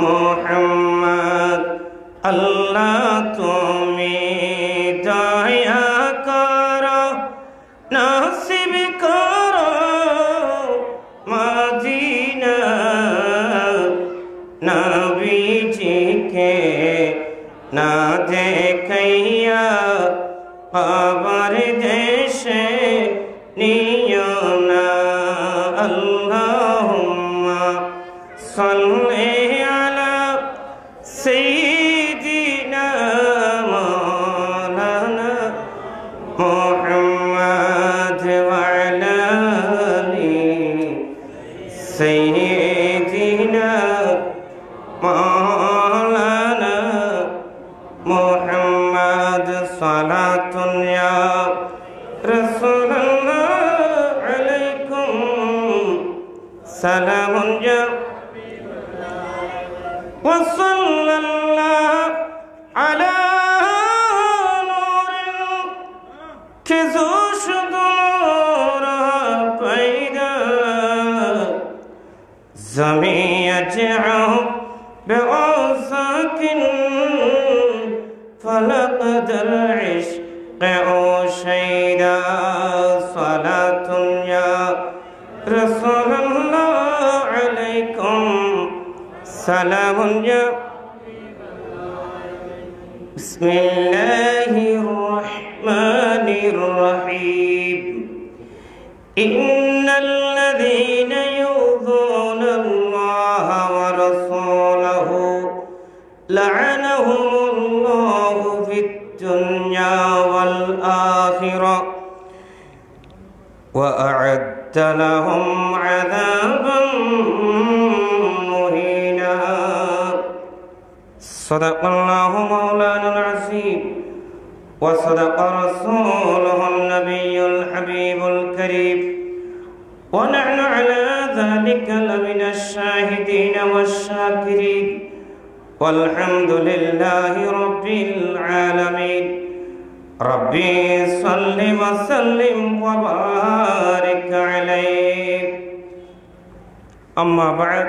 মুহাম্মদ আল্লাহ তুমি দয়া করো নসিব করো মদিনা নবীজিকে না দেখাইয়া কবর দেশে নিও না আল্লাহুম্মা সাল্লি আলা সাইয়্যিদিনা মাওলানা মুহাম্মদ ওয়া আলা আলি সাইয়্যিদিনা মাওলানা মুহাম্মদ সালাতুন ইয়া রাসূলুল্লাহ আলাইকুম সালামুন ইয়া ওয়া সাল্লাল্লাহু আলা নূরিন কিজুশ নূর পায়দা জামিয়াতু বিআসাকিন فلقد العشق أشيدا صلاة يا رسول الله عليكم سلام يا بسم الله الرحمن الرحيم إن الذين يؤذون الله ورسوله لعنهم الله في الدنيا والآخرة وأعد لهم عذابا مهينا صدق الله مولانا العظيم وصدق رسوله النبي الحبيب الكريم ونحن على ذلك لمن الشاهدين والشاكرين والحمد لله رب العالمين ربي صل وسلم وبارك عليه أما بعد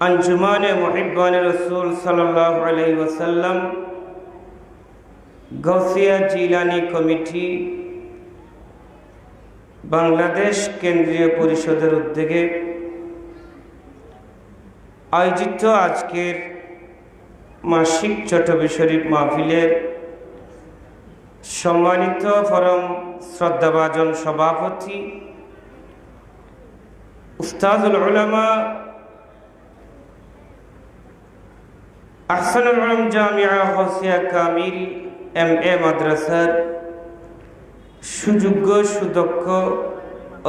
أنجمان محبان الرسول صلى الله عليه وسلم গৌসিয়া জিলানি কমিটি বাংলাদেশ কেন্দ্রীয় পরিষদের উদ্যোগে আয়োজিত আজকের মাসিক চট্টবি শরীফ মাহফিলের সম্মানিত পরম শ্রদ্ধাভাজন সভাপতি উস্তাদুল উলামা আহসানুল উলুম জামিয়া গৌসিয়া কামিল MA মাদ্রাসার সুযোগ্য সুদক্ষ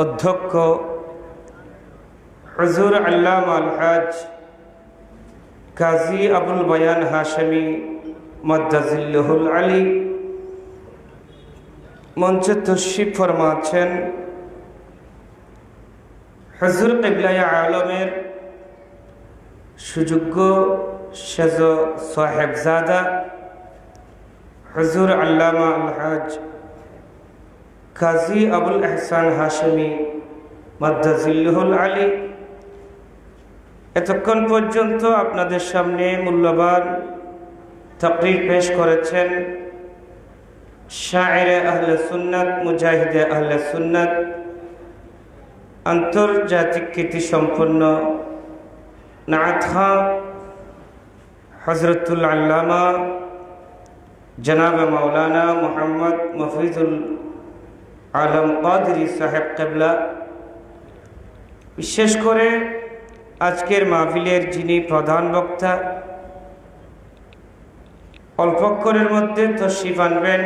অধ্যক্ষ হুজুর আল্লামা আল-হাজ কাজী আবুল বায়ান হাশেমি মাদ্দাজিল্লাহুল আলী মঞ্চে তশরিফ ফরমাচ্ছেন হুজুর কিবলায়ে আলমের সুযোগ্য সেজ সাহেবজাদা হুজুর আল্লামা আল-হাজ কাজী আবুল এহসান হাশেমি মাদ্দাজিল্লাহুল আলী এতক্ষণ পর্যন্ত আপনাদের সামনে মূল্যবান তাকরীর পেশ করেছেন শায়েরে আহলে সুন্নাত মুজাহিদে আহলে সুন্নাত আন্তর্জাতিক খ্যাতি সম্পন্ন নাথা হযরতুল আল্লামা জনাব মাওলানা মুহাম্মদ মফিজুল আলম কাদরি সাহেব কিবলা। বিশেষ করে আজকের মাহফিলের যিনি প্রধান বক্তা, অল্পক্ষণের মধ্যে তশরিফ আনবেন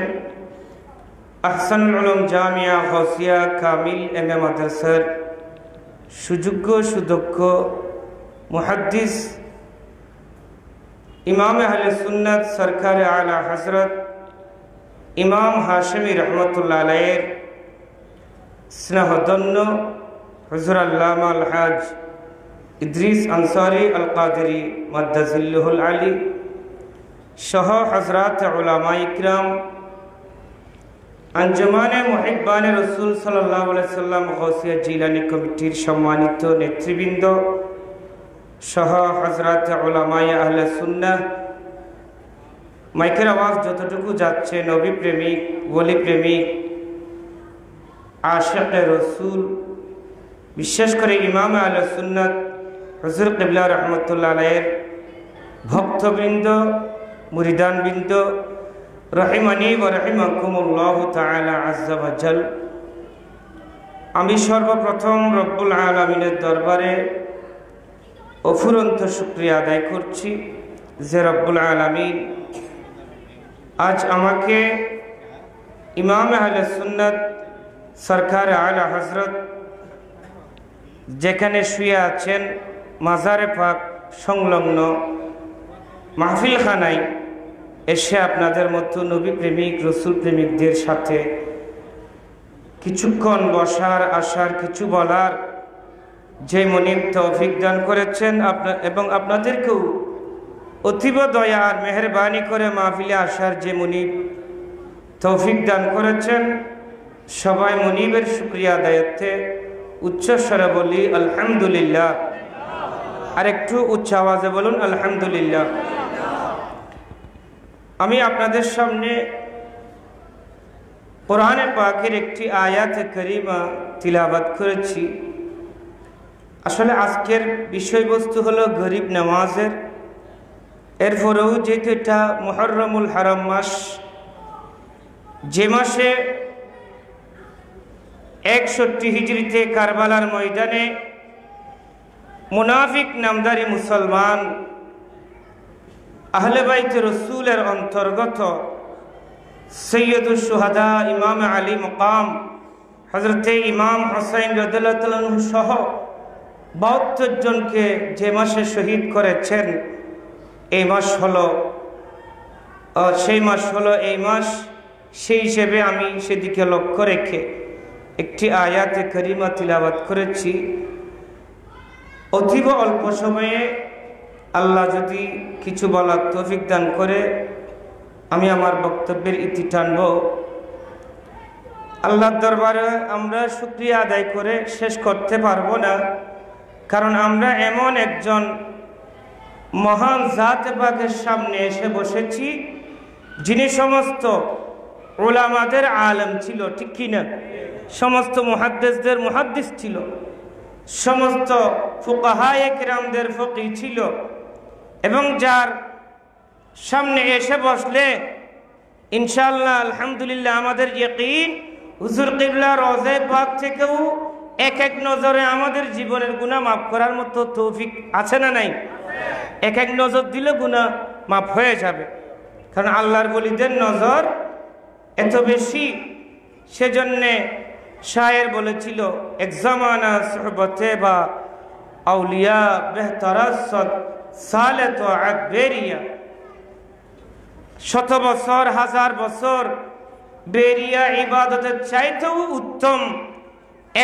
আহসানুল উলুম জামিয়া গৌসিয়া কামিল MA মাদ্রাসার সুযোগ্য সুদক্ষ মুহাদ্দিস ইমাম আহলে সুন্নাত সরকারে আলা হযরত ইমাম হাশেমি রহমতুল্লাহ আলাইহির স্নেহধন্য হুজুর আল্লামা আল-হাজ ইদ্রিস আনসারী আল কাদেরী মাদ্দাজিল্লাহুল আলী সহ হযরত উলামা ইকরাম, আঞ্জুমানে মুহিব্বানে রাসূল সাল্লাল্লাহু আলাইহি সাল্লাম গৌসিয়া জিলানী কমিটির সম্মানিত নেতৃবৃন্দ, সহ হযরত উলামায়ে আহলে সুন্নাহ, মাইকের আওয়াজ যতটুকু যাচ্ছে, নবী প্রেমিক, ওলি প্রেমিক, আশিকে রাসূল, বিশেষ করে ইমাম আহলে সুন্নাত হুজুর কিবলা রাহমাতুল্লাহ আলাইহির ভক্তবৃন্দ, মুরিদানবৃন্দ, রহিমানি ওয়া রাহিমাকুমুল্লাহু তাআলা আযজা ওয়া জাল। আমি সর্বপ্রথম রব্বুল আলামিনের দরবারে অফুরন্ত শুকরিয়া আদায় করছি যে রব্বুল আলামিন আজ আমাকে ইমাম আহলে সুন্নাত সরকার আলা হযরত যেখানে শুয়ে আছেন মাজারে পাক সংলগ্ন মাহফিলখানায় এসে আপনাদের মতো নবী প্রেমিক, রসুল প্রেমিকদের সাথে কিছুক্ষণ বসার, আসার, কিছু বলার যে মনিব তৌফিক দান করেছেন এবং আপনাদেরকেও অতীব দয়া আর মেহেরবানি করে মাহফিলে আসার যে মনিব তৌফিক দান করেছেন, সবাই মনিবের শুকরিয়া আদায়ার্থে উচ্চস্বরে বলি আলহামদুলিল্লাহ। আর একটু উচ্চ আওয়াজে বলুন আলহামদুলিল্লাহ। আমি আপনাদের সামনে কোরআনে পাকের একটি আয়াতে কারিমা তিলাওয়াত করেছি। আসলে আজকের বিষয়বস্তু হলো গরিব নামাজের। এরপরেও যেহেতু এটা মুহররমুল হারাম মাস, যে মাসে 61 হিজরিতে কারবালার ময়দানে মুনাফিক নামদারি মুসলমান আহলে বাইতে রসুলের অন্তর্গত সৈয়দুশ শুহাদা ইমাম আলী মুকাম হযরতে ইমাম হুসাইন রাদিয়াল্লাহু তাআলা আনহু সহ 72 জনকে যে মাসে শহীদ করেছেন, এই মাস হলো এই মাস। সেই হিসেবে আমি সেদিকে লক্ষ্য রেখে একটি আয়াতে কারিমা তিলাওয়াত করেছি। অতীব অল্প সময়ে আল্লাহ যদি কিছু বলার তৌফিক দান করে আমি আমার বক্তব্যের ইতি টানব। আল্লাহর দরবারে আমরা শুকরিয়া আদায় করে শেষ করতে পারবো না, কারণ আমরা এমন একজন মহান জাতে পাকের সামনে এসে বসেছি যিনি সমস্ত উলামাদের আলেম ছিল, ঠিক কিনা? সমস্ত মুহাদ্দিসদের মুহাদ্দিস ছিল, সমস্ত ফুকাহায়ে কিরামদের ফকিহ ছিল, এবং যার সামনে এসে বসলে ইনশাআল্লাহ আলহামদুলিল্লাহ আমাদের ইয়াকিন হুজুর কিবলা রওজা পাক থেকেও এক নজরে আমাদের জীবনের গুনাহ মাফ করার মতো তৌফিক আছে না নাই? এক নজর দিলে গুনাহ মাফ হয়ে যাবে, কারণ আল্লাহর ওলিদের নজর এত বেশি। সেজন্যে শায়ের বলেছিল, এক জামানা সুহবতে বা আউলিয়া বেহতরাসদ সালে তো আকবেরিয়া, 100 বছর 1000 বছর বেরিয়া ইবাদতের চাইতেও উত্তম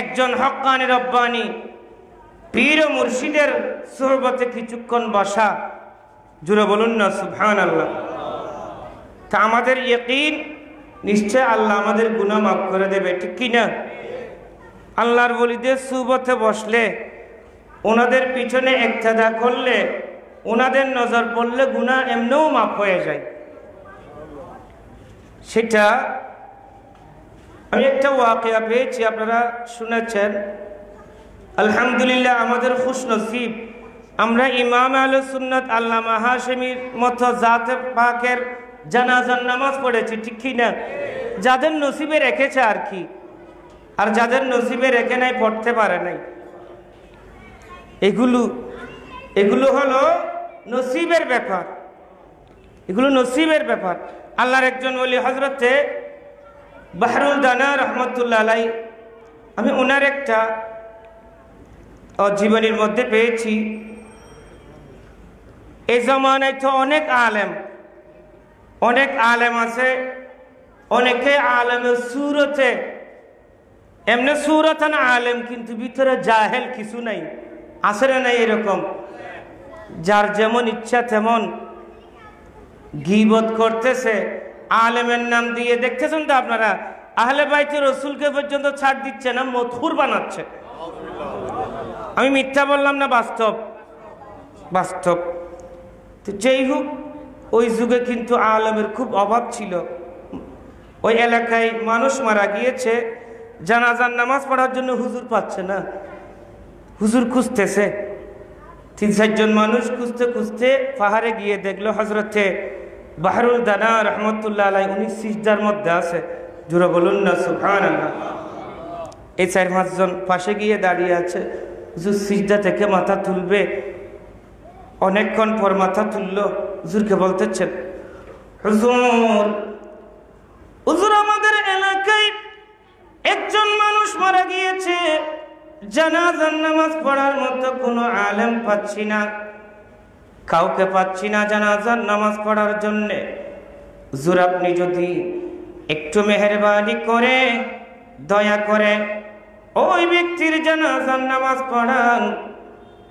একজন হক্কানি রব্বানি পীর ও মুর্শিদের সুহবতে কিছুক্ষণ বসা। জুড়ে বলুন না সুবহানাল্লাহ। তা আমাদের ইয়াকিন নিশ্চয় আল্লাহ আমাদের গুনাহ মাফ করে দেবে, ঠিক কিনা? আল্লাহর ওলিদের সুহবতে বসলে, ওনাদের পিছনে ইক্তেদা করলে, ওনাদের নজর পড়লে গুনাহ এমনিও মাফ হয়ে যায়। সেটা আমি একটা ওয়াকিয়া পেয়েছি, আপনারা শুনেছেন। আলহামদুলিল্লাহ আমাদের খুশনসিব, আমরা ইমাম আহলে সুন্নাত আল্লামা হাশেমির মতো জাতে পাকের জানাজার নামাজ পড়েছি, ঠিক কি না? যাদের নসিবে রেখেছে আর কি, আর যাদের নসিবে রেখে নাই, পড়তে পারে নাই, এগুলো হলো নসিবের ব্যাপার, এগুলো নসিবের ব্যাপার। আল্লাহর একজন ওলি হযরতে বাহরুল দানা রহমতুল্লাহ আলাইহি, আমি ওনার একটা জীবনীর মধ্যে পেয়েছি। এই জমানায় তো অনেক আলেম আছে, অনেকে আলেমের সুরতে এমনি সুরতে না আলেম, কিন্তু ভিতরে জাহেল কিছু নাই, আছে না নাই? এরকম যার যেমন ইচ্ছা তেমন গীবত করতেছে, আলেমের নাম দিয়ে। দেখতেছেন তো আপনারা, আহলে বাইতে রসুলকে পর্যন্ত ছাড় দিচ্ছে না, মদহুর বানাচ্ছে। আমি মিথ্যা বললাম না, বাস্তব। বাস্তব। তো যেই হোক, ওই যুগে কিন্তু আলেমের খুব অভাব ছিল। ওই এলাকায় মানুষ মারা গিয়েছে, জানাজার নামাজ পড়ার জন্য হুজুর পাচ্ছে না, হুজুর খুঁজতেছে। 3-4 জন মানুষ খুঁজতে খুঁজতে পাহাড়ে গিয়ে দেখলো হজরতে বাহরুল দানা রহমতুল্লাহ আলাই, উনি সিজদার মধ্যে আছে। জোরে বলুন না সুবহানাল্লাহ। এই 4-5 জন পাশে গিয়ে দাঁড়িয়ে আছে। হুজুর সিজদা থেকে মাথা তুলবে, অনেকক্ষণ পর মাথা তুললো। হুজুরকে বলতেছেন, হুজুর হুজুর আমাদের এলাকায় একজন মানুষ মারা গিয়েছে, জানাজার নামাজ পড়ার মতো কোনো আলেম পাচ্ছি না, কাউকে পাচ্ছি না জানাজার নামাজ পড়ার জন্যে। হুজুর আপনি যদি একটু মেহেরবানি করে দয়া করে ওই ব্যক্তির জানাজার নামাজ পড়ান,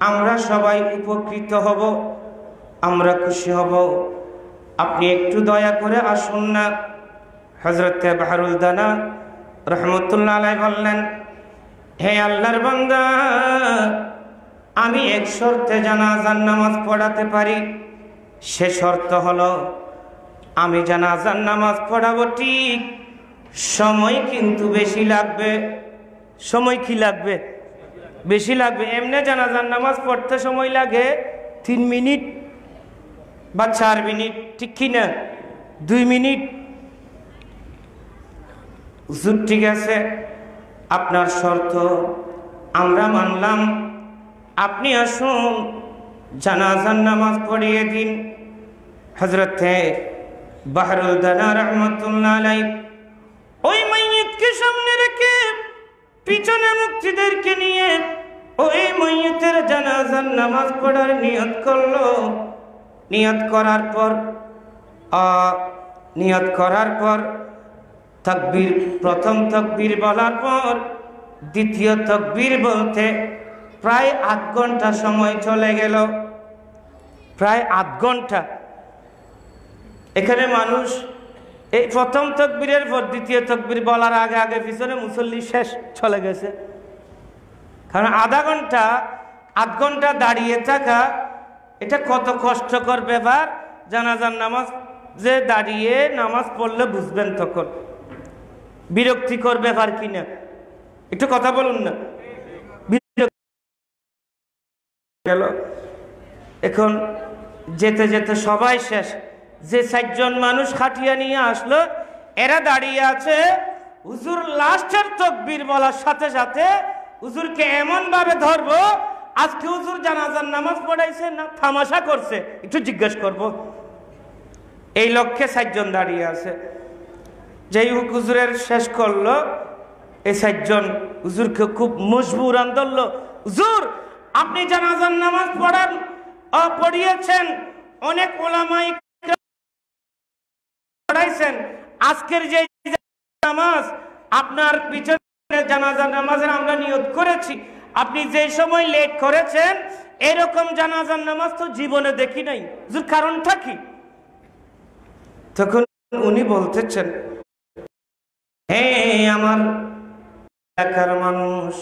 আমরা সবাই উপকৃত হব, আমরা খুশি হব। আপনি একটু দয়া করে আসুন না। হযরতে বাহরুল দানা রহমতুল্লাহ আলাইহি বললেন, হে আল্লাহর বান্দা, আমি এক শর্তে জানাজার নামাজ পড়াতে পারি। সে শর্ত হলো, আমি জানাজার নামাজ পড়াবো ঠিক, সময় কিন্তু বেশি লাগবে। সময় কি লাগবে? বেশি লাগবে। এমনি জানাজার নামাজ পড়তে সময় লাগে 3 মিনিট বা 4 মিনিট, ঠিক কিনা? 2 মিনিট। হুজুর ঠিক আছে, আপনার শর্ত আমরা মানলাম, আপনি আসুন জানাজার নামাজ পড়িয়ে দিন। হযরতে বাহরুল দানা রহমাতুল্লাহ আলাইহি ওই মাইয়িতকে সামনে রেখে পিছনে মুক্তিদেরকে নিয়ে ওই মাইয়িতের জানাজার নামাজ পড়ার নিয়ত করলো। নিয়ত করার পর তাকবীর, প্রথম তাকবীর বলার পর দ্বিতীয় তাকবীর বলতে প্রায় 8 ঘন্টা সময় চলে গেল। প্রায় 8 ঘন্টা। এখানে মানুষ এই প্রথম তাকবীরের পর দ্বিতীয় তাকবীর বলার আগে আগে পিছনে মুসল্লি শেষ চলে গেছে। কারণ 8 ঘন্টা দাঁড়িয়ে থাকা, এটা কত কষ্টকর ব্যাপার। জানাজার নামাজ যে দাঁড়িয়ে নামাজ পড়লে বুঝবেন তখন বিরক্তিকর ব্যাপার কিনা, একটু কথা বলুন না। গেল, এখন যেতে যেতে সবাই শেষ। যে 4 জন মানুষ খাটিয়া নিয়ে আসলো, এরা দাঁড়িয়ে আছে। হুজুর লাস্টের তাকবীর বলার সাথে সাথে হুজুরকে এমন ভাবে ধরবো, আজকে হুজুর জানাজার নামাজ পড়াইছে না তামাশা করছে, একটু জিজ্ঞেস করব। এই লক্ষ্যে 4 জন দাঁড়িয়ে আছে। যেই হুজুরের শেষ করলো, এই 4 জন হুজুরকে খুব মজবুরান ধরলো। হুজুর আপনি জানাজার নামাজ পড়িয়েছেন, অনেক উলামায়ে পড়াইছেন, আজকের যে নামাজ আপনার পিছনে জানাজার নামাজের আমরা নিয়ত করেছি, আপনি যে সময় লেট করেছেন এরকম জানাজার নামাজ তো জীবনে দেখি নাই। হুজুর কারণটা কি? তখন উনি বলতেছেন, হে আমার এলাকার মানুষ,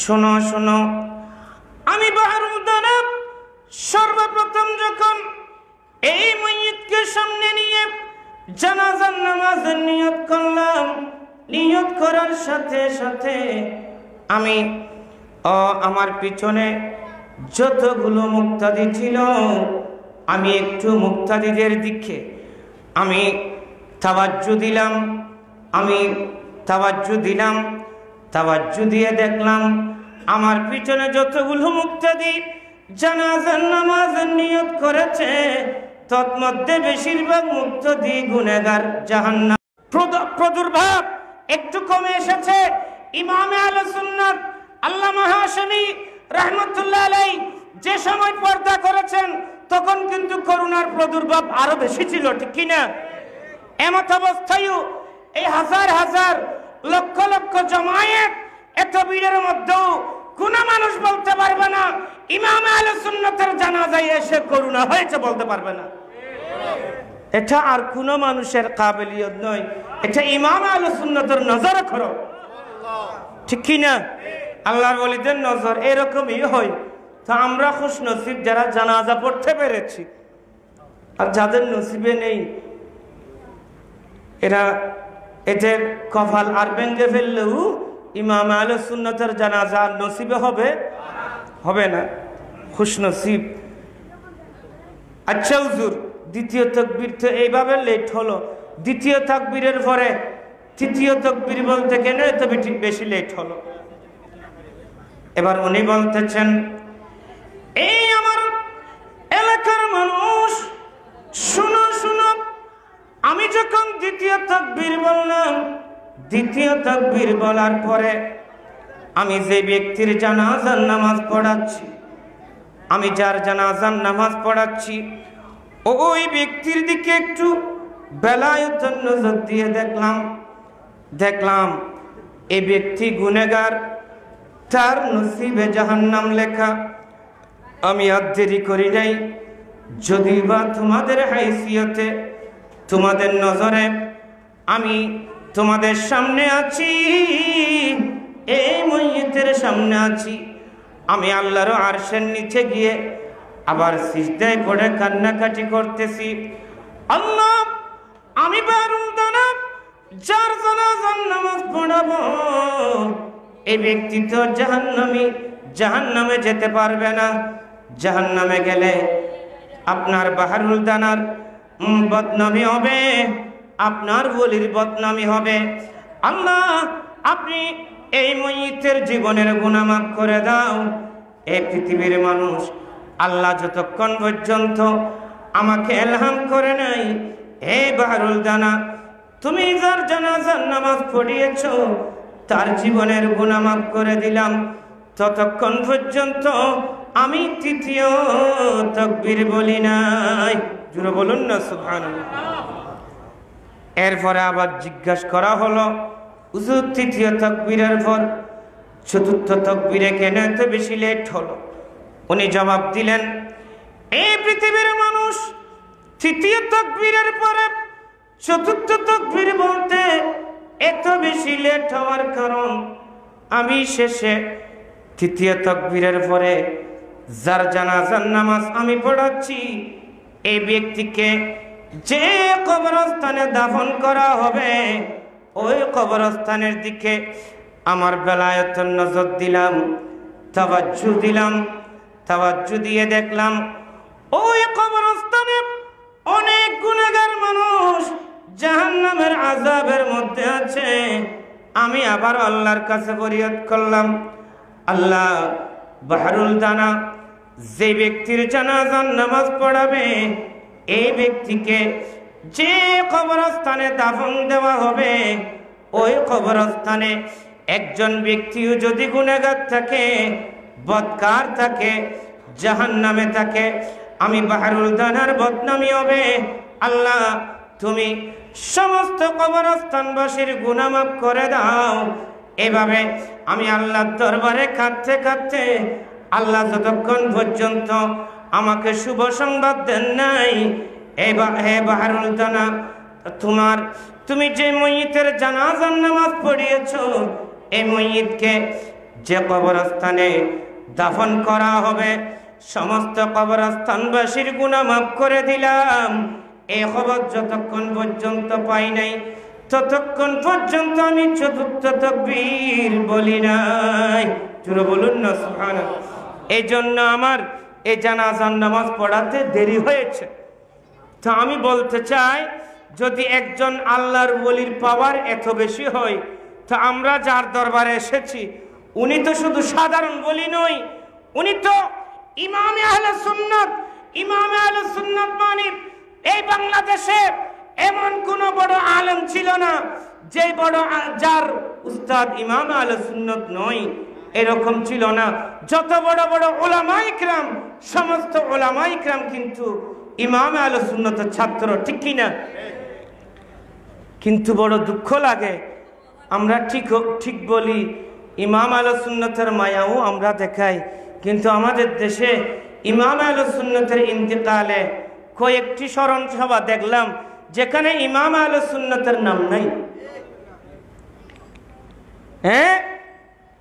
শোনো শোনো, আমি বাহরুল দানা সর্বপ্রথম যখন এই মাইয়িতকে সামনে নিয়ে জানাজার নামাজের নিয়ত করলাম, নিয়ত করার সাথে সাথে আমি আমার পিছনে যতগুলো মুক্তাদি ছিল, আমি একটু মুক্তাদিদের দিকে আমি তাওয়াজ্জু দিলাম। তাওয়াজ্জু দিয়ে দেখলাম আমার পিছনে যতগুলো মুক্তাদি জানাজার নামাজের নিয়ত করেছে, তন্মধ্যে বেশিরভাগ মুক্তাদি গুনাহগার, জাহান্নাম। প্রাদুর্ভাব একটু কমে এসেছে। ইমামে আহলে সুন্নাত আল্লামা হাশমি রাহমাতুল্লাহ আলাইহি যে সময় পর্দা করেছেন, তখন কিন্তু করোনার প্রাদুর্ভাব আরো বেশি ছিল, ঠিক কিনা? এমত অবস্থায়ও এই হাজার হাজার লক্ষ লক্ষ জমায়েত, এত ভিড়ের মধ্যেও কোন মানুষ বলতে পারবে না ইমাম আহলে সুন্নাতের জানাজায় এসে করোনা হয়েছে, বলতে পারবে না। এটা আর কোন মানুষের কাবিলিয়ত নয়, এটা ইমাম আহলে সুন্নাতের নজরে খরচ, ঠিক কিনা? আল্লাহর ওলিদের নজর এরকমই হয়। তো আমরা খুশ নসিব যারা জানাজা পড়তে পেরেছি, আর যাদের নসিবে নেই এরা এদের কপাল আর ভেঙে ফেললেও ইমাম আহলে সুন্নতের জানাজা নসিবে হবে না, খুশ নসিব। আচ্ছা হুজুর, দ্বিতীয় তাকবীর তো এইভাবে লেট হলো, দ্বিতীয় তাকবীরের পরে তৃতীয় তাকবীর বলতে কেন এত বেশি লেট হলো? এবার উনি বলতেছেন, এই আমার এলাকার মানুষ শুনো শুনো, আমি যখন দ্বিতীয় তাকবীর বললাম, দ্বিতীয় তাকবীর বলার পরে আমি যে ব্যক্তির জানাজার নামাজ পড়াচ্ছি, আমি যার জানাজার নামাজ পড়াচ্ছি ওই ব্যক্তির দিকে একটু বেলায়েতের নজর দিয়ে দেখলাম এই ব্যক্তি গুনেহগার, তার নসিবে জাহান্নাম লেখা। আমি আর দেরি করি নাই, যদি বা তোমাদের হাইসিয়তে, তোমাদের নজরে আমি তোমাদের সামনে আছি, এই ময়িতের সামনে আছি, আমি আল্লাহর আরশের নিচে গিয়ে আবার সিজদায় পড়ে কান্নাকাটি করতেছি, আল্লাহ আমি বারুল দানা যার জানাজার নামাজ পড়াবো এই ব্যক্তি তো জাহান্নামে যেতে পারবে না, জাহান্নামে গেলে আপনার বাহারুল দানার বদনামি হবে, আপনার ওলির বদনামি হবে। আল্লাহ আপনি এই ময়িতের জীবনের গুনাহ মাফ করে দাও। এই পৃথিবীর মানুষ আল্লাহ যতক্ষণ পর্যন্ত আমাকে এলহাম করে নাই, হে বাহারুল দানা তুমি যার জানাজার নামাজ পড়িয়েছো তার জীবনের গুনাহ মাফ করে দিলাম, ততক্ষণ পর্যন্ত আমি তৃতীয় তাকবীর বলি নাই। জোরে বলুন না সুবহানাল্লাহ। এরপরে আবার জিজ্ঞাসা করা হলো, হুজুর তৃতীয় তাকবীরের পর চতুর্থ তাকবীরে কেন এত বেশি লেট হলো? উনি জবাব দিলেন, এই পৃথিবীর মানুষ তৃতীয় তাকবীরের পরে চতুর্থ তাকবীর বলতে এত বেশি লেট হওয়ার কারণ, আমি শেষে তৃতীয় তাকবীরের পরে যার জানাজার নামাজ আমি পড়াচ্ছি এই ব্যক্তিকে যে কবরস্থানে দাফন করা হবে ওই কবরস্থানের দিকে আমার বেলায়েতের নজর দিলাম, তাওয়াজ্জু দিয়ে দেখলাম ওই কবরস্থানে অনেক গুনাহগার মানুষ জাহান্নামের আযাবের মধ্যে আছে। আমি আবার আল্লাহর কাছে ফরিয়াদ করলাম, আল্লাহ বাহরুল দানা যে ব্যক্তির জানাজার নামাজ পড়াবে এই ব্যক্তিকে যে কবরস্থানে দাফন দেওয়া হবে ওই কবরস্থানে একজন ব্যক্তিও যদি গুনাহগার থাকে, বদকার থাকে, জাহান্নামে থাকে, আমি বাহরুল দানার বদনামি হবে। আল্লাহ তুমি সমস্ত কবরস্থানবাসীর গুনাহ মাফ করে দাও। এভাবে আমি আল্লাহর দরবারে কাঁদতে আল্লাহ যতক্ষণ পর্যন্ত আমাকে শুভ সংবাদ দেন নাই, হে বাহরুল দানা তুমি যে ময়িতের জানাজার নামাজ পড়িয়েছো এই ময়িতকে যে কবরস্থানে দাফন করা হবে সমস্ত কবরস্থানবাসীর গুনাহ মাফ করে দিলাম। এই খবর যতক্ষণ পর্যন্ত পাই নাই ততক্ষণ পর্যন্ত আমি চতুর্থ তাকবীর বলি নাই। জোরে বলুন না সুবহানাল্লাহ। এই জন্য আমার এই জানাজার নামাজ পড়াতে দেরি হয়েছে। তো আমি বলতে চাই, যদি একজন আল্লাহর ওলির পাওয়ার এত বেশি হয়, তো আমরা যার দরবারে এসেছি উনি তো শুধু সাধারণ ওলি নয়, উনি তো ইমামে আহলে সুন্নাত মানে এই বাংলাদেশে এমন কোন বড় আলেম ছিল না যে যার উস্তাদ ইমামে আহলে সুন্নাত নয়, এরকম ছিল না। যত বড় বড় উলামা ইকরাম, সমস্ত উলামা ইকরাম কিন্তু ইমামে আহলে সুন্নাতের ছাত্র, ঠিক কি না? কিন্তু বড় দুঃখ লাগে, আমরা ঠিক বলি, ইমাম আহলে সুন্নাতের মায়াও আমরা দেখাই, কিন্তু আমাদের দেশে ইমাম আহলে সুন্নাতের ইন্তেকালে কয়েকটি স্মরণ সভা দেখলাম যেখানে ইমাম আহলে সুন্নাতের নাম নাই।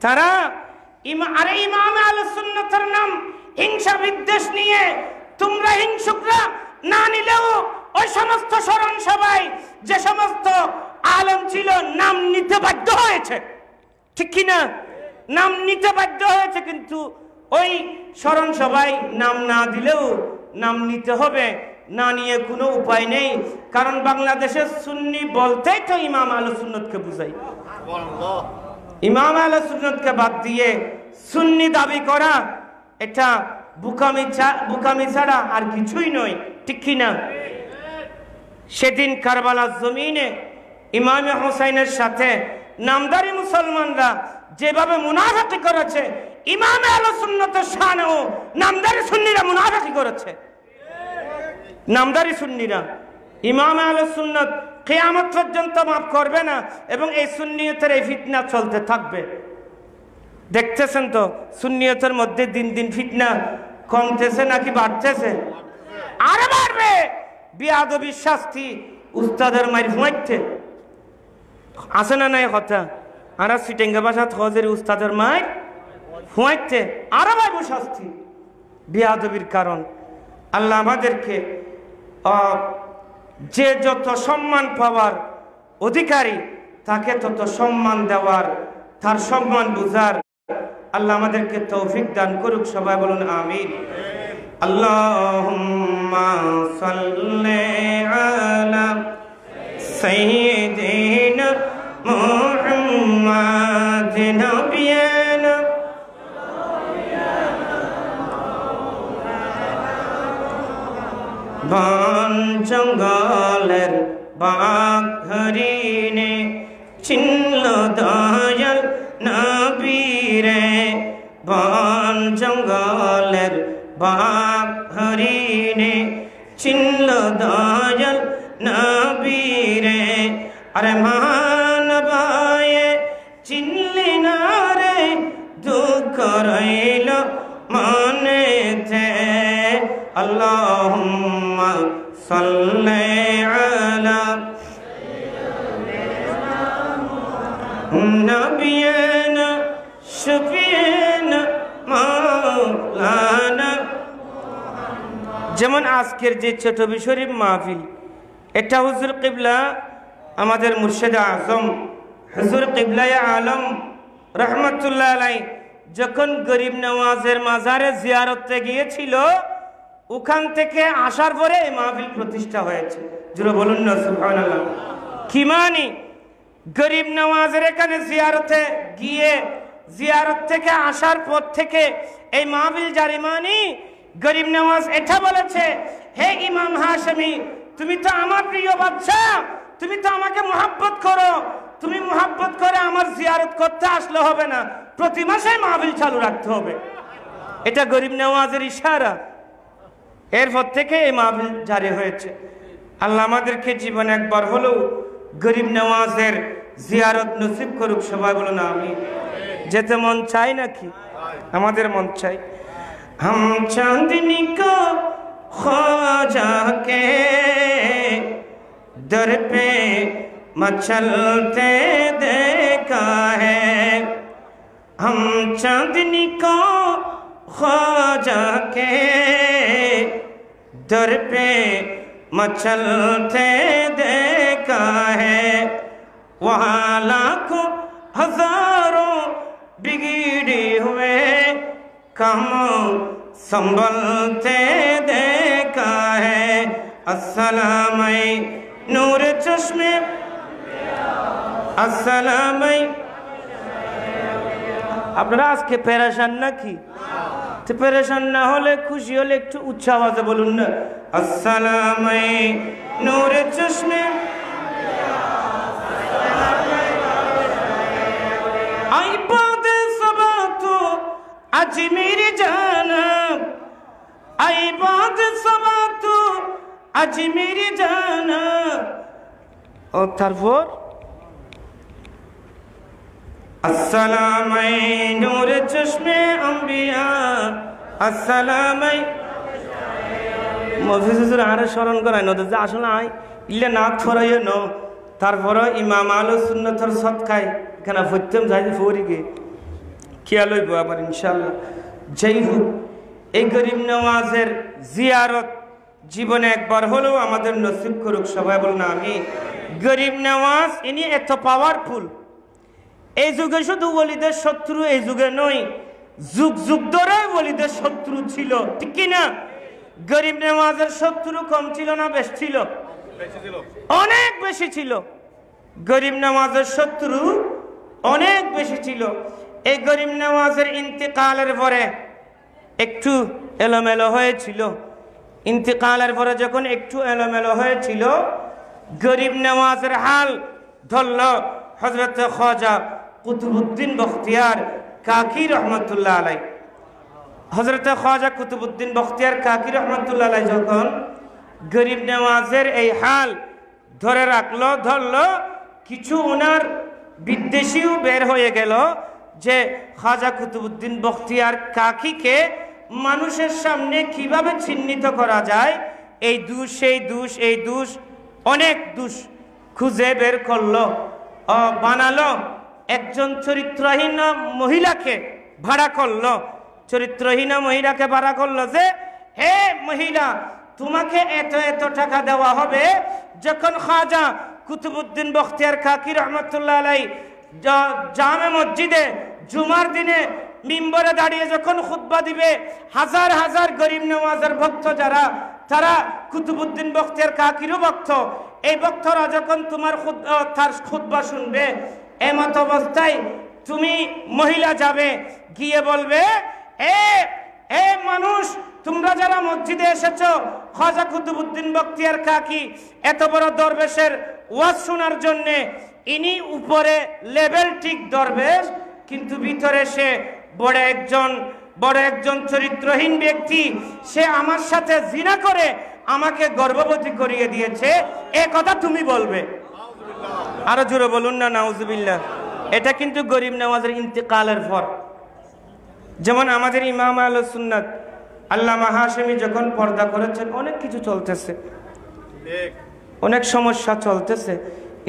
তারা ইমাম আহলে সুন্নাতের নাম হিংসা বিদ্বেষ নিয়ে তোমরা হিংসুকরা না নিলেও ওই সমস্ত স্মরণ সভায় যে সমস্ত আলেম ছিল নাম নিতে বাধ্য হয়েছে, ঠিক কিনা? নাম নিতে বাধ্য হয়েছে, কিন্তু ওই স্মরণ সভায় নাম না দিলেও নাম নিতে হবে, না নিয়ে কোনো উপায় নেই। কারণ বাংলাদেশের সুন্নি বলতেই তো ইমাম আহলে সুন্নতকে বুঝাই। ইমাম আহলে সুন্নতকে বাদ দিয়ে সুন্নি দাবি করা এটা বুকামি ছাড়া আর কিছুই নয়, ঠিক কিনা? সেদিন কারবালার জমিনে ইমাম হোসেনের সাথে নামদারি মুসলমানরা যেভাবে মুনাফিকি করেছে, ইমাম আহলে সুন্নতের শানেও নামদারি সুন্নিরা মুনাফিকি করেছে। নামদারি সুন্নিরা ইমাম আহলে সুন্নাত কিয়ামত পর্যন্ত মাফ করবে না, এবং এই সুন্নিয়তের এই ফিতনা চলতে থাকবে। দেখতেছেন তো সুন্নিয়তের মধ্যে দিন দিন ফিতনা কমতেছে নাকি বাড়তেছে? আরে বাড়বে। বিয়াদবির শাস্তি উস্তাদের মাইর ফুঁয়াইতে আছে না নাই কথা? আর সিটেঙ্গা বাসাত হজের উস্তাদের মাইর ফুঁয়াইতে আরো বাড়বো শাস্তি বিয়াদবির কারণ। আল্লাহ আমাদেরকে যে যত সম্মান পাওয়ার অধিকারী তাকে তত সম্মান দেওয়ার, তার সম্মান বুঝার আল্লাহ আমাদেরকে তৌফিক দান করুক। সবাই বলুন আমিন। আল্লাহুম্মা সাল্লি আলা সাইয়্যিদিনা মুহাম্মাদিন নাবিয়ানা বন জঙ্গলের বাঘ হরিণে চিনল দয়াল নবীরে, বন জঙ্গলের বাঘ হরিণে চিনল দয়াল নবীরে। আরে মানবায়ে চিনলি না রে, দুঃখ রইল মনেতে। আল্লাহুম্মা সাল্লি আলা নবিয়ানা শফিয়ানা মাওলানা। যেমন আজকের যে চটবি শরীফ মাহফিল, এটা হুজুর কিবলা আমাদের মুর্শিদ আজম হুজুর কিবলায়ে আলম রহমতুল্লাহ আলাইহি যখন গরিব নওয়াজের মাজারে জিয়ারতে গিয়েছিল, ওখান থেকে আসার পরে এই মাহফিল প্রতিষ্ঠা হয়েছে। জোরে বলুন না সুবহানাল্লাহ। কি মানি? গরিব নওয়াজের এখানে জিয়ারতে গিয়ে জিয়ারত থেকে আসার পর থেকে এই মাহফিল জারি মানি। গরিব নওয়াজ এটা বলেছে, হে ইমাম হাশেমি, তুমি তো আমার প্রিয় বাদশা, তুমি তো আমাকে মুহাব্বত করো, তুমি মুহাব্বত করে আমার জিয়ারত করতে আসলে হবে না, প্রতি মাসে মাহফিল চালু রাখতে হবে। এটা গরিব নওয়াজের ইশারা। এরপর থেকে এই মাহফিল জারি হয়েছে। আল্লাহ আমাদেরকে জীবনে একবার হলেও গরিব নওয়াজের জিয়ারত নসিব করুক। সবাই বলুন আমিন। যেতে মন চাই নাকি? আমাদের মন চাই। हम चांदनी को ख्वाजा के दर पे मचलते देखा है, हम चांदनी को ख्वाजा के दर पे मचलते देखा है, वहाँ लाखों हजारों बिगड़े हुए कम संभलते देखा है। अस्सलाम नूर चश्मे अस्सलाम। আপনারা আজকে পেরেশান নাকি? তো পেরেশান না হলে, খুশি হলে একটু উচ্চ আওয়াজে বলুন না, আসসালাম নূর চশ্মে आई बात सबा तो आज मेरी जानब, आई बात सबा तो आज मेरी जानब। और তারপর अस्सलाम नूर चश्मे अंबिया अस्सलाम। মফিজ হুজুর আরে স্মরণ করাই নদে যে আসলে আই ইল্লে না থরাইও ন, তারপর ইমাম আহলে সুন্নাতের সদকায় এখানে ফত্যম যাই ফরিগে খেয়াল হইব আবার ইনশাআল্লাহ। যাই হোক, এই গরিব নওয়াজের জিয়ারত জীবনে একবার হলেও আমাদের নসিব করুক, সবাই বলুন আমিন। গরিব নওয়াজ ইনি এত পাওয়ারফুল, এই যুগে শুধু ওলিদের শত্রু এই যুগে নয়, যুগ যুগ ধরে ওলিদের শত্রু ছিল, ঠিক কিনা? গরিব নওয়াজের শত্রু কম ছিল না বেশ ছিল? অনেক বেশি ছিল। গরিব নওয়াজের শত্রু অনেক বেশি ছিল। এই গরিব নওয়াজের ইন্তেকালের পরে একটু এলোমেলো হয়েছিল। ইন্তেকালের পরে যখন একটু এলোমেলো হয়েছিল, গরিব নওয়াজের হাল ধরল হযরত খ্বাজা কুতুবউদ্দিন বখতিয়ার কাকি রহমতুল্লাহ আলাই। হযরত খ্বাজা কুতুবউদ্দিন বখতিয়ার কাকি রহমতুল্লাহ আলাই যখন গরিব নওয়াজের এই হাল ধরে রাখলো, ধরলো, কিছু ওনার বিদ্বেষীও বের হয়ে গেল যে খ্বাজা কুতুবউদ্দিন বখতিয়ার কাকিকে মানুষের সামনে কিভাবে চিহ্নিত করা যায়, এই দোষ সেই দোষ, এই দোষ, অনেক দোষ খুঁজে বের করলো, বানালো। একজন চরিত্রহীন মহিলাকে ভাড়া করলো, চরিত্রহীন মহিলাকে ভাড়া করলো যে, হে মহিলা, তোমাকে এত এত টাকা দেওয়া হবে যখন খ্বাজা কুতুবউদ্দিন বখতিয়ার কাকি রহমতুল্লাহ আলাই জামে মসজিদে জুমার দিনে মিম্বরে দাঁড়িয়ে যখন খুতবা দিবে, হাজার হাজার গরিব নওয়াজের ভক্ত যারা, তারা কুতুবউদ্দিন বখতিয়ার কাকিরও ভক্ত, এই ভক্তরা যখন তোমার তার খুতবা শুনবে, এমত অবস্থায় তুমি মহিলা যাবে, গিয়ে বলবে, এ মানুষ, তোমরা যারা মসজিদে এসেছো খ্বাজা কুতুবউদ্দিন বখতিয়ার কাকি এত বড় দরবেশের ওয়াজ শোনার জন্য, ইনি উপরে লেভেল ঠিক দরবেশ, কিন্তু ভিতরে সে বড় একজন চরিত্রহীন ব্যক্তি, সে আমার সাথে জিনা করে আমাকে গর্ভবতী করিয়ে দিয়েছে, এ কথা তুমি বলবে। আরো জোরে বলুন না নাউজুবিল্লাহ। এটা কিন্তু গরিব নওয়াজের ইন্তেকালের পর। যেমন আমাদের ইমাম আহলুস সুন্নাত আল্লামা হাশেমি যখন পর্দা করেছেন, অনেক কিছু চলতেছে, অনেক সমস্যা চলতেছে।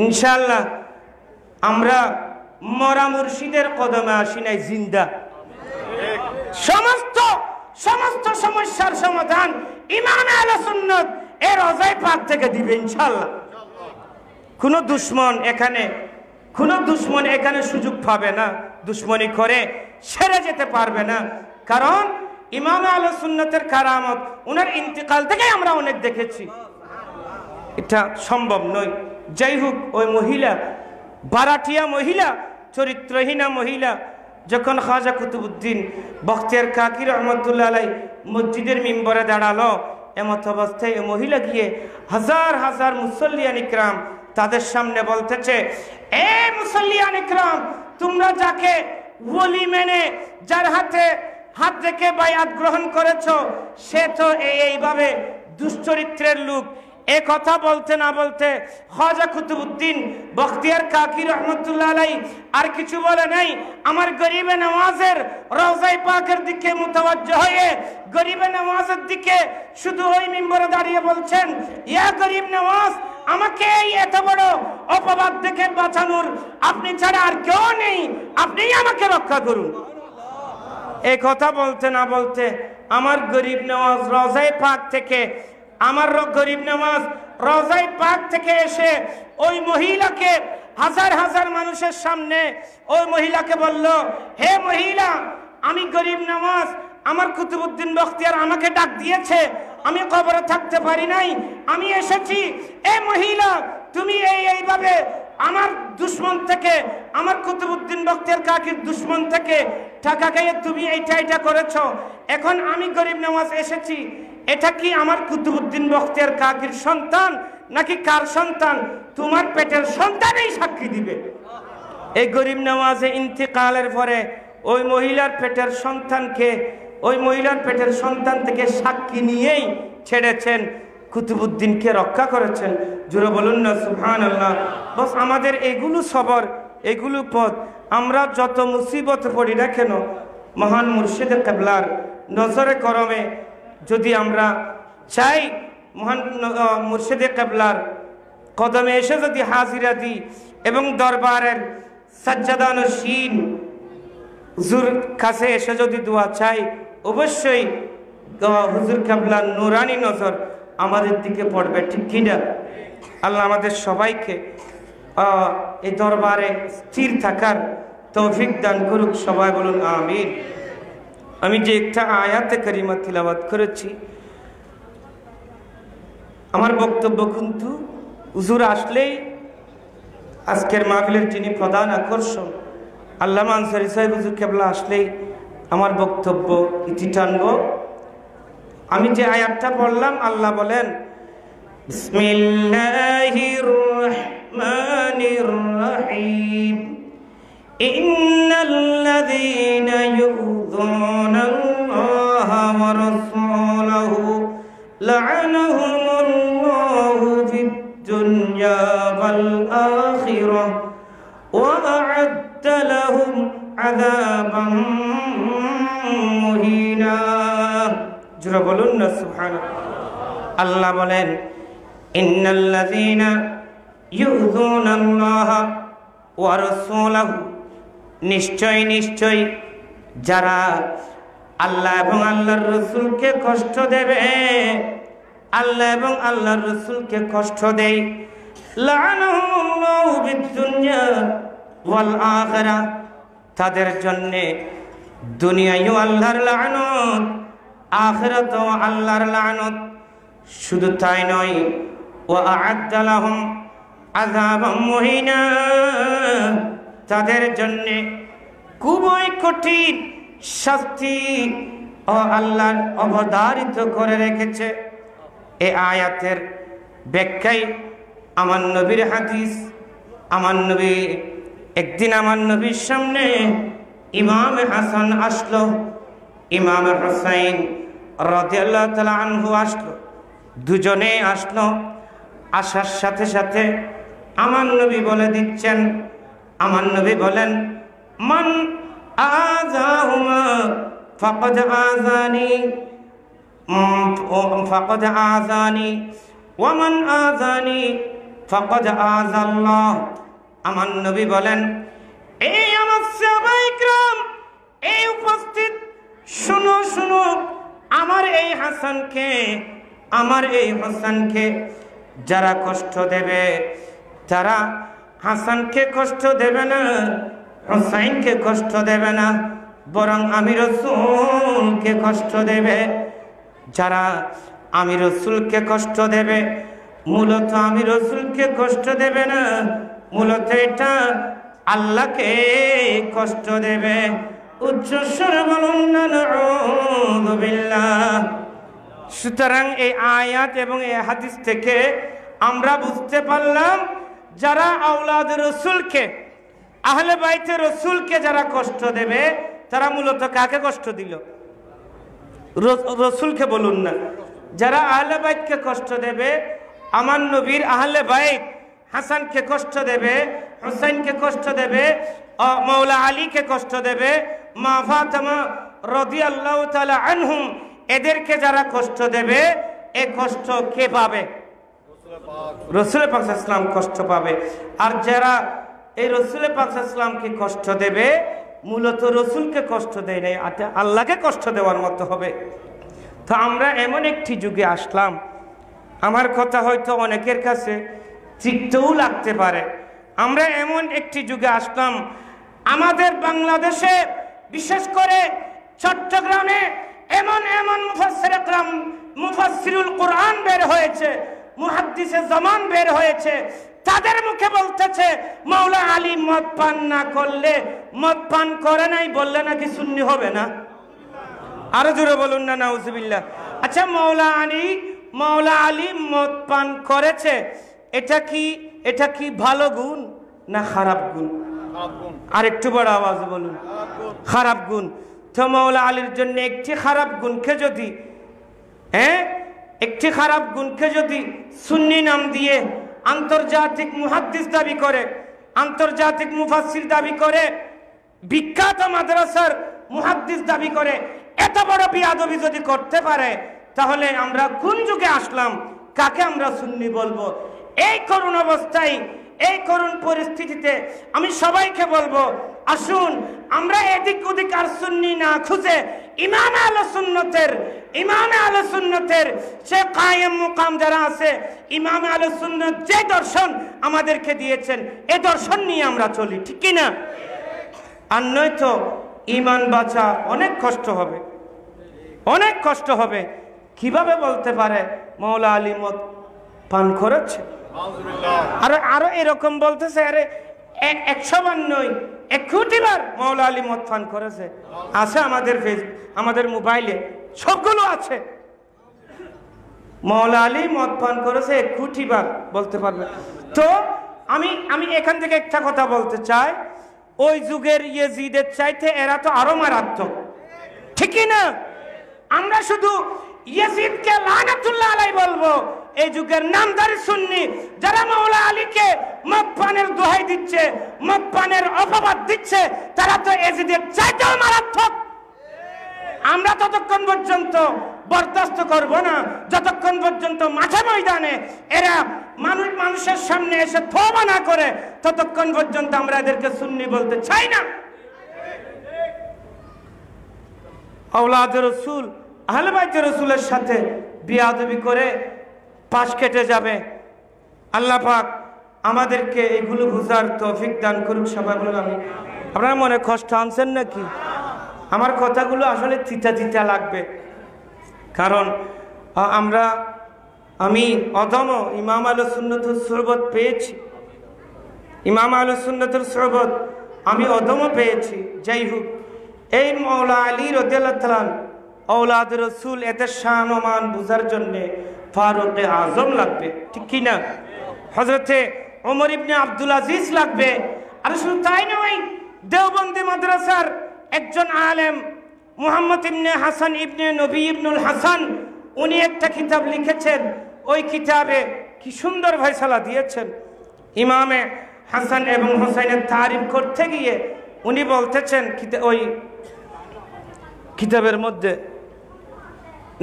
ইনশাআল্লাহ আমরা মরা মুর্শিদের কদমে আসি নাই, জিন্দা। সমস্ত সমস্যার সমাধান ইমাম আহলুস সুন্নাত এর রওজায়ে পাক থেকে দিবে ইনশাআল্লাহ। কোনো দুশমন এখানে সুযোগ পাবে না, দুশমনি করে সেরে যেতে পারবে না। কারণ ইমাম আহলুস সুন্নাতের কারামত ওনার ইন্তেকাল থেকে আমরা অনেক দেখেছি, এটা সম্ভব নয়। যাই হোক, ওই মহিলা, বারাটিয়া মহিলা, চরিত্রহীনা মহিলা, যখন খ্বাজা কুতুবউদ্দিন বখতিয়ার কাকি রহমতুল্লাহ আলাই মসজিদের মিম্বরে দাঁড়ালো, এমত অবস্থায় এই মহিলা গিয়ে হাজার হাজার মুসল্লিয়ান ইকরাম তাদের সামনে বলতেছে, এ মুসল্লিয়ান ইকরাম, তোমরা যাকে ওলি মেনে যার হাত রেখে বায়াত গ্রহণ করেছো, সে তো এইভাবে দুশ্চরিত্রের লোক। এ কথা বলতে না বলতে খ্বাজা কুতুবউদ্দিন বখতিয়ার কাকি রহমতুল্লাহ আলাই আর কিছু বলে নাই, আমার গরিবে নওয়াজের রওজায়ে পাকের দিকে মুতাওয়াজ্জহ হয়ে গরিবে নওয়াজের দিকে শুধু ওই মিম্বরে দাঁড়িয়ে বলছেন, ইয়া গরিব নওয়াজ, আমাকে এই এত বড় অপবাদ থেকে বাঁচানোর আপনি ছাড়া আর কেউ নেই, আপনিই আমাকে রক্ষা করুন। এই কথা বলতে না বলতে আমার গরিব নওয়াজ রওজায়ে পাক থেকে, আমার গরিব নওয়াজ রওজায়ে পাক থেকে এসে ওই মহিলাকে, হাজার হাজার মানুষের সামনে ওই মহিলাকে বলল, হে মহিলা, আমি গরিব নওয়াজ, আমার কুতুবউদ্দিন বখতিয়ার আমাকে ডাক দিয়েছে, আমি কবরে থাকতে পারি নাই, আমি এসেছি। এ মহিলা, তুমি এইভাবে আমার দুশ্মন থেকে, আমার কুতুবউদ্দিন বখতিয়ার কাকির দুশ্মন থেকে টাকা খাইয়ে তুমি এইটা করেছো। এখন আমি গরিব নওয়াজ এসেছি, এটা কি আমার কুতুবউদ্দিন বখতিয়ার কাকির সন্তান নাকি কার সন্তান? তোমার পেটের সন্তানই সাক্ষী দিবে। এই গরিব নওয়াজে ইন্তেকালের পরে ওই মহিলার পেটের সন্তান থেকে সাক্ষী নিয়েই ছেড়েছেন, কুতুবউদ্দিনকে রক্ষা করেছেন। জোরে বলুন না সুবহানাল্লাহ। বস আমাদের এগুলো সবর, এগুলো পথ, আমরা যত মুসিবত পড়ি না কেন, মহান মুর্শিদে কিবলার নজরে করমে যদি আমরা চাই, মহান মুর্শিদে কিবলার কদমে এসে যদি হাজিরা দিই এবং দরবারের সাজ্জাদানশীন হুজুর কাছে এসে যদি দোয়া চাই, অবশ্যই হুজুর কেবলার নুরানি নজর আমাদের দিকে পড়বে, ঠিক কিনা? আল্লাহ আমাদের সবাইকে এই দরবারে স্থির থাকার তৌফিক দান করুক, সবাই বলুন আমিন। আমি যে একটা আয়াতে কারিমা তিলাওয়াত করেছি, আমার বক্তব্য কিন্তু হুজুর আসলেই আজকের মাহফিলের যিনি প্রধান আকর্ষণ আল্লামা আনসারী সাহেব হুজুর কেবলা আসলেই আমার বক্তব্য ইতি টানব। আমি যে আয়াতটা পড়লাম, আল্লাহ বলেন বিসমিল্লাহির রহমানির রহিম ইন্নাল্লাযীনা ইউযুনাল্লাহা ওয়া রাসূলাহু লা'আনাহুমুল্লাহু ফিদ দুনিয়া ওয়াল আখিরাহ ওয়া আ'আদ্দা লাহুম আযাবান মুহিনা। জোরে বলুন না সুবহানাল্লাহ। আল্লাহ বলেন ইন্নাল্লাযীনা ইউযুনাল্লাহা ওয়া রাসূলাহু, নিশ্চয় নিশ্চয় যারা আল্লাহ এবং আল্লাহর রাসূলকে কষ্ট দেবে, আল্লাহ এবং আল্লাহর রাসূলকে কষ্ট দেয়, লা'আনাহুমুল্লাহু ফিদ দুনিয়া ওয়াল আখিরাহ, তাদের জন্য দুনিয়ায়ও আল্লাহর লানত, আখিরাতেও আল্লাহর লানত। শুধু তাই নয়, ওয়া আ'আদ্দা লাহুম আযাবাম মুহিনা, তাদের জন্য খুবই কঠিন শাস্তি ও আল্লাহ অবধারিত করে রেখেছে। এই আয়াতের ব্যাখ্যায় আমার নবীর হাদিস, আমার নবী একদিন আমার নবীর সামনে ইমাম হাসান আসলো, ইমাম হুসাইন রাদিয়াল্লাহু তাআলা আনহু আসলো, দুজনে আসলো। আসার সাথে সাথে আমার নবী বলে দিচ্ছেন, আমার নবী বলেন মান আযাহুমা ফাকাদ আযানি ওয়া মান আযানি ফাকাদ আযাল্লাহ। আমার নবী বলেন, এই আমার সাহাবায়ে কিরাম, এই উপস্থিত শুনো শুনো, আমার এই হাসানকে, আমার এই হোসেনকে যারা কষ্ট দেবে, তারা হাসানকে কষ্ট দেবে না, হুসাইনকে কষ্ট দেবে না, বরং আমি রাসূলকে কষ্ট দেবে। যারা আমি রাসূলকে কষ্ট দেবে, মূলত আমি রাসূলকে কষ্ট দেবে না, মূলত এটা আল্লাহকে কষ্ট দেবে। উচ্চ স্বরে বলুন না নাউযু বিল্লাহ। সুতরাং এই আয়াত এবং এই হাদিস থেকে আমরা বুঝতে পারলাম, যারা আওলাদ রাসূলকে, আহলে বাইতে রাসূলকে যারা কষ্ট দেবে, তারা মূলত কাকে কষ্ট দিল? রাসূলকে বলুন না। যারা আহলে বাইতকে কষ্ট দেবে, আমার নবীর আহলে বাইত হাসানকে কষ্ট দেবে, হুসাইনকে কষ্ট দেবে, মাওলা আলীকে কষ্ট দেবে, মা ফাতেমা রাদিয়াল্লাহু তাআলা আনহুম, এদেরকে যারা কষ্ট দেবে, এই কষ্ট কে পাবে? রাসূল পাক সাল্লাল্লাহু আলাইহি ওয়াসাল্লাম কষ্ট পাবে। আর যারা এই রাসূল পাক সাল্লাল্লাহু আলাইহি ওয়াসাল্লামকে কষ্ট দেবে, মূলত রাসূলকে কষ্ট দেয় নাই, আল্লাহকে কষ্ট দেওয়ার মতো হবে। তো আমরা এমন একটি যুগে আসলাম, আমার কথা হয়তো অনেকের কাছে তিক্তও লাগতে পারে, আমরা এমন একটি যুগে আসলাম, আমাদের বাংলাদেশে বিশেষ করে চট্টগ্রামে এমন এমন মুফাসসিরে কেরাম, মুফাসসিরুল কোরআন বের হয়েছে, মুহাদ্দিসে জামান বের হয়েছে, তাদের মুখে বলতেছে মাওলা আলী মদ পান না করলে, মদ পান করে নাই বললে নাকি সুন্নি হবে না। আরো জোরে বলুন না নাউজুবিল্লাহ। আচ্ছা, মাওলা আলী মদ পান করেছে, এটা কি ভালো গুণ না খারাপ গুণ? আর একটু বড় আওয়াজ বলুন, খারাপ গুণ। তো মাওলা আলীর জন্য একটি খারাপ গুণকে যদি, একটি খারাপ গুণকে যদি সুন্নি নাম দিয়ে আন্তর্জাতিক মুহাদ্দিস দাবি করে, আন্তর্জাতিক মুফাসসির দাবি করে, বিখ্যাত মাদ্রাসার মুহাদ্দিস দাবি করে, এত বড় বিয়াদবি যদি করতে পারে, তাহলে আমরা কোন যুগে আসলাম? কাকে আমরা সুন্নি বলবো? এই করুণ অবস্থায় এই করুণ পরিস্থিতিতে আমি সবাইকে বলবো, আসুন আমরা এদিক ওদিক আর সুন্নি না খুঁজে ইমামে আহলে সুন্নতের সে কায়েম মুকাম যারা আছে, ইমামে আহলে সুন্নত যে দর্শন আমাদেরকে দিয়েছেন এই দর্শন নিয়ে আমরা চলি, ঠিক কি না? আর নয়তো ঈমান বাঁচা অনেক কষ্ট হবে, অনেক কষ্ট হবে। কিভাবে বলতে পারে মৌলা আলী মদ পান করেছে? আরো এরকম বলতেছে, আরে 100 বার নয় 1 কোটি বার মৌলা আলী মদ পান করেছে। আছে আমাদের আমাদের মোবাইলে সবগুলো আছে। মৌলা আলী মদ পান করেছে 1 কোটি বার বলতে পারবে। তো আমি এখান থেকে একটা কথা বলতে চাই, ওই যুগের ইয়েজিদের চাইতে এরা তো আরো মারাত্মক, ঠিক না? আমরা শুধু ইয়াজিদকে লানাতুল্লাহ আলাইহি বলবো, এই যুগের নামদারি সুন্নি যারা মাওলা আলীকে মদ পানের দোহাই দিচ্ছে, মদ পানের অপবাদ দিচ্ছে, তারা তো ইয়াজিদের চাইতেও মারাত্মক। আমরা ততক্ষণ পর্যন্ত বরদাস্ত করব না যতক্ষণ পর্যন্ত মাঠে ময়দানে এরা মানুষের সামনে এসে তওবা না করে, ততক্ষণ পর্যন্ত আমরা এদেরকে সুন্নি বলতে চাই না। আওলাদে রাসূল আহলে বাইতে রাসূলের সাথে বিয়াদবি করে পাশ কেটে যাবে। আল্লাহ পাক আমাদেরকে এগুলো বুঝার তৌফিক দান করুক। সবাই বলুন আমিন। আপনারা মনে কষ্ট আনছেন নাকি? আমার কথাগুলো আসলে তিতা লাগবে, কারণ আমি অদম ইমাম আহলে সুন্নাতুল সুহবত পেয়েছি, ইমাম আহলে সুন্নাতুল সুহবত আমি অদম পেয়েছি। যাই হোক, এই মাওলা আলী রাদিয়াল্লাহু তাআলা আওলাদ রাসূল এদের শান ও মান বুঝার জন্য ফারুক আজম লাগবে, ঠিক কি না? হযরতে ওমর ইবনে আব্দুল আজিজ লাগবে। আর শুধু তাই নয়, দেওবন্দি মাদ্রাসার একজন আলেম মুহাম্মদ ইবনে হাসান ইবনে নবী ইবনুল হাসান, উনি একটা কিতাব লিখেছেন। ওই কিতাবে কি সুন্দর ফয়সালা দিয়েছেন। ইমামে হাসান এবং হুসাইনের তারিফ করতে গিয়ে উনি বলতেছেন ওই কিতাবের মধ্যে,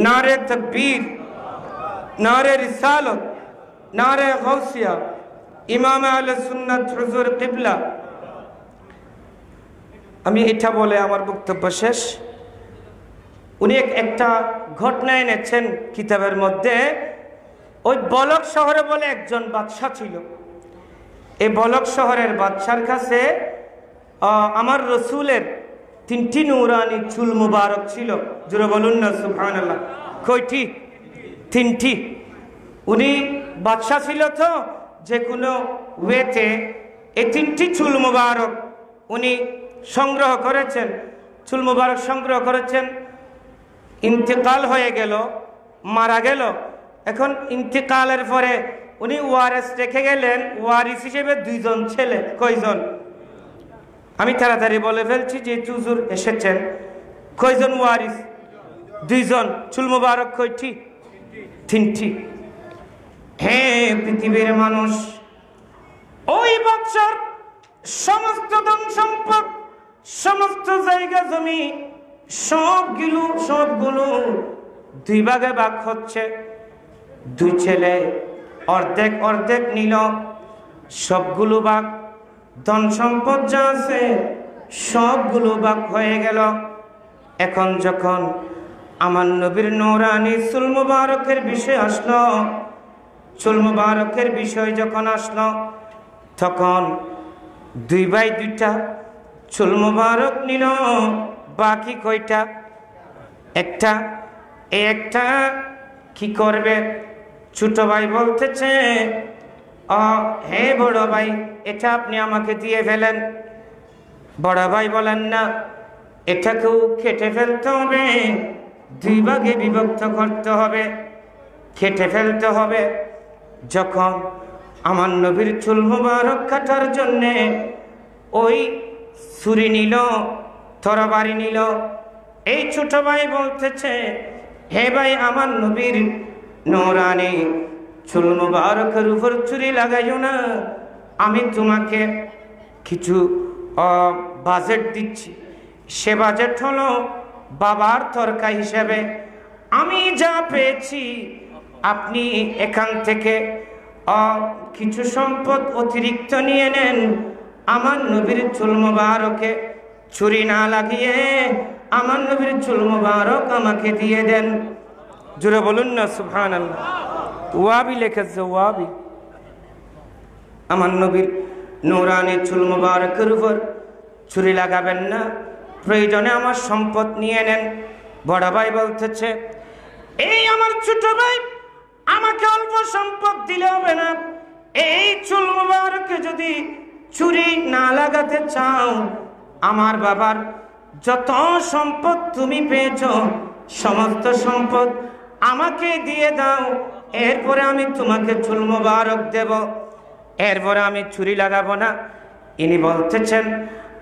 নারে তাকবীর, নারে রিসালত, নারে গাউসিয়া, ইমাম আহলে সুন্নাত হুজুর কিবলা। আমি এটা বলে আমার বক্তব্য শেষ। উনি একটা ঘটনা এনেছেন কিতাবের মধ্যে। ওই বলক শহরে বলে একজন বাদশা ছিল। এই বলক শহরের বাদশার কাছে আমার রসুলের 3টি নূরানি চুল মুবারক ছিল। জোরে বলুন না সুবহানাল্লাহ। কয়টি? 3টি। উনি বাদশা ছিল তো যে কোনো ওয়েতে এই 3টি চুল মুবারক উনি সংগ্রহ করেছেন। চুল মুবারক সংগ্রহ করেছেন। ইন্তেকাল হয়ে গেল, মারা গেল। এখন ইন্তেকালের পরে উনি ওয়ারিস রেখে গেলেন। ওয়ারিস হিসেবে 2জন ছেলে। কয়জন? আমি তাড়াতাড়ি বলে ফেলছি যে হুজুর এসেছেন। কয়জন ওয়ারিস? 2জন। চুল মুবারক কয়টি? 3টি। হে পৃথিবীর মানুষ, ওই বছর সমস্ত ধন সম্পদ, সমস্ত জায়গা জমি সবগুলো 2 ভাগে ভাগ হচ্ছে। 2 ছেলে অর্ধেক নিল। সবগুলো ভাগ, ধন সম্পদ যা আছে সবগুলো ভাগ হয়ে গেল। এখন যখন আমার নবীর নূরানি চুল মুবারকের বিষয় আসলো, চুল মুবারকের বিষয় যখন আসলো, তখন 2 ভাই 2টা চুল মুবারক নিল। বাকি কয়টা? একটা। একটা কি করবে? ছোট ভাই বলতেছে, হে বড় ভাই, এটা আপনি আমাকে দিয়ে ফেলেন। বড় ভাই বলেন, না, এটাকেও কেটে ফেলতে হবে, 2 ভাগে বিভক্ত করতে হবে, কেটে ফেলতে হবে। যখন আমার নবীর চুল মুবারক কাটার জন্যে ওই ছুরি নিল, তরবারি নিল, এই ছোট ভাই বলতেছে, হে ভাই, আমার নবীর নূরানি চুল মুবারকের উপর ছুরি লাগাইও না। আমি তোমাকে কিছু বাজেট দিচ্ছি। সে বাজেট হলো বাবার তরকা হিসেবে আমি যা পেয়েছি, আপনি এখান থেকে কিছু সম্পদ অতিরিক্ত নিয়ে নেন, আমার নবীর চুল মোবারকে ছুরি না লাগিয়ে আমার নবীর চুল মোবারক আমাকে দিয়ে দেন। জোরে বলুন না সুবহানাল্লাহ। ওয়াবি লিখেছে, ওয়াবি। আমার নবীর নূরানি চুল মোবারকের উপর ছুরি লাগাবেন না, প্রয়োজনে আমার সম্পদ নিয়ে নেন। বড় ভাই বলতেছে, এই আমার ছোট ভাই, আমাকে অল্প সম্পদ দিলে হবে না, এই চুল মোবারকে যদি ছুরি না লাগাতে চাও, আমার বাবার যত সম্পদ তুমি পেয়েছ সমস্ত সম্পদ আমাকে দিয়ে দাও, এরপরে আমি তোমাকে চুল মোবারক দেব, এরপরে আমি ছুরি লাগাবো না। ইনি বলতেছেন,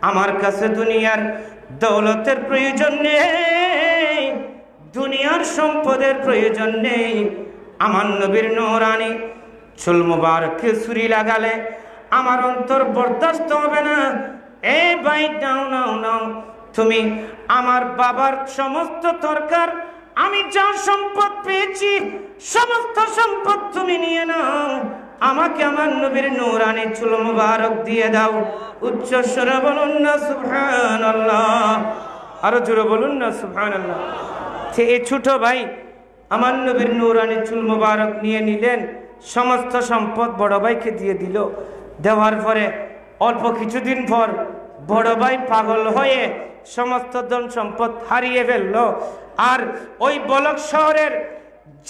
আমার কাছে দুনিয়ার দৌলতের প্রয়োজন নেই, দুনিয়ার সম্পদের প্রয়োজন নেই, আমার নবীর নূরানি চুল মুবারকে ছুরি লাগালে আমার অন্তর বরদাস্ত হবে না। এই ভাই নাও নাও নাও, তুমি আমার বাবার সমস্ত দরকার, আমি যা সম্পদ পেয়েছি সমস্ত সম্পদ তুমি নিয়ে নাও, আমাকে আমার নবীর নূরানি চুল মুবারক দিয়ে দাও। উচ্চ স্বরে বলুন না সুবহানাল্লাহ, আরো জোরে বলুন না সুবহানাল্লাহ। এই ছোট ভাই আমার নবীর নূরানি চুল মুবারক নিয়ে নিলেন, সমস্ত সম্পদ বড় ভাইকে দিয়ে দিল। দেওয়ার পরে অল্প কিছুদিন পর বড় ভাই পাগল হয়ে সমস্ত ধন সম্পদ হারিয়ে ফেলল। আর ওই বলক শহরের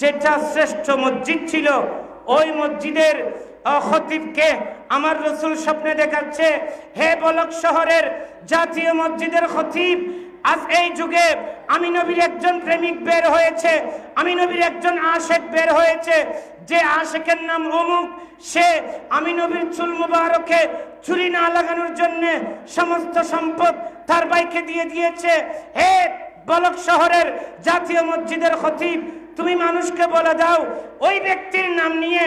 যেটা শ্রেষ্ঠ মসজিদ ছিল, ওই মসজিদের খতিবকে আমার রাসূল স্বপ্নে দেখাচ্ছে, হে বলক শহরের জাতীয় মসজিদের খতিব, আজ এই যুগে আমি নবীর একজন প্রেমিক বের হয়েছে, আমি নবীর একজন আশেক বের হয়েছে, যে আশেকের নাম অমুক, সে আমি নবীর চুল মুবারকে ছুরি না লাগানোর জন্য সমস্ত সম্পদ তার ভাইকে দিয়ে দিয়েছে। হে বলক শহরের জাতীয় মসজিদের খতিব, তুমি মানুষকে বলে দাও, ওই ব্যক্তির নাম নিয়ে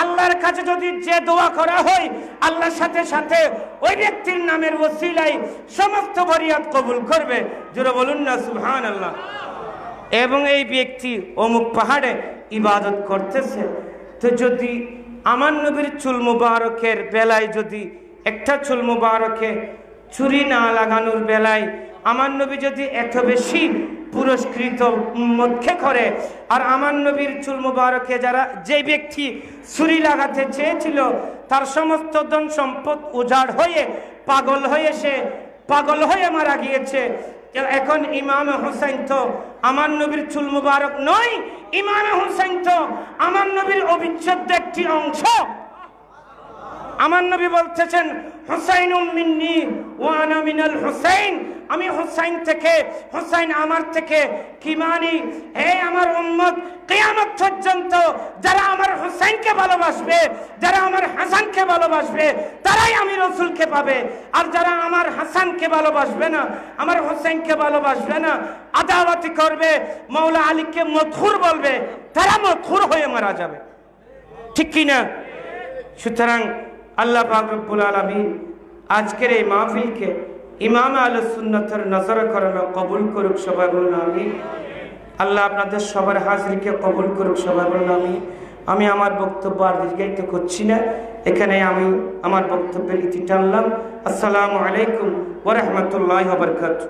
আল্লাহর কাছে যদি যে দোয়া করা হয়, আল্লাহর সাথে সাথে ওই ব্যক্তির নামের ওসিলায় সমস্ত ফরিয়াদ কবুল করবে। জোরে বলুন না সুবহানাল্লাহ। এবং এই ব্যক্তি অমুক পাহাড়ে ইবাদত করতেছে, তো যদি আমার নবীর চুল মুবারকের বেলায় যদি একটা চুল মুবারকে ছুরি না লাগানোর বেলায় আমার নবী যদি এত বেশি পুরস্কৃত মধ্যে করে, আর আমার নবীর চুল মুবারকে যারা যে ব্যক্তি ছুরি লাগাতে চেয়েছিল তার সমস্ত ধন সম্পদ উজাড় হয়ে পাগল হয়ে মারা গিয়েছে, এখন ইমাম হুসাইন তো আমার নবীর চুল মুবারক নয়, ইমাম হুসাইন তো আমার নবীর অবিচ্ছেদ্য একটি অংশ। আমার নবী বলতেছেন, হুসাইনুম মিন্নি ওয়া আনা মিনাল হুসাইন, আমি হুসাইন থেকে, হুসাইন আমার থেকে। কি মানি? হে আমার উম্মত, কিয়ামত পর্যন্ত যারা আমার হুসাইনকে ভালোবাসবে, যারা আমার হাসানকে ভালোবাসবে, তারাই আমি রাসূলকে পাবে। আর যারা আমার হাসানকে ভালোবাসবে না, আমার হুসাইনকে ভালোবাসবে না, আদাওয়াতি করবে, মাওলা আলীকে মদখুর বলবে, তারা মদখুর হয়ে মারা যাবে। ঠিক কি না? সুতরাং আল্লাহ পাক রব্বুল আলামিন আজকের এই মাহফিলকে ইমাম আহলে সুন্নাতের নজরে করমে কবুল করুক, সবাই বলুন আমিন। আল্লাহ আপনাদের সবার হাজিরকে কবুল করুক, সবাই বলুন আমিন। আমি আমার বক্তব্য আর দীর্ঘায়িত করছি না, এখানে আমি আমার বক্তব্যের ইতি টানলাম। আসসালামু আলাইকুম ওয়া রাহমাতুল্লাহি ওয়া বারাকাতুহু।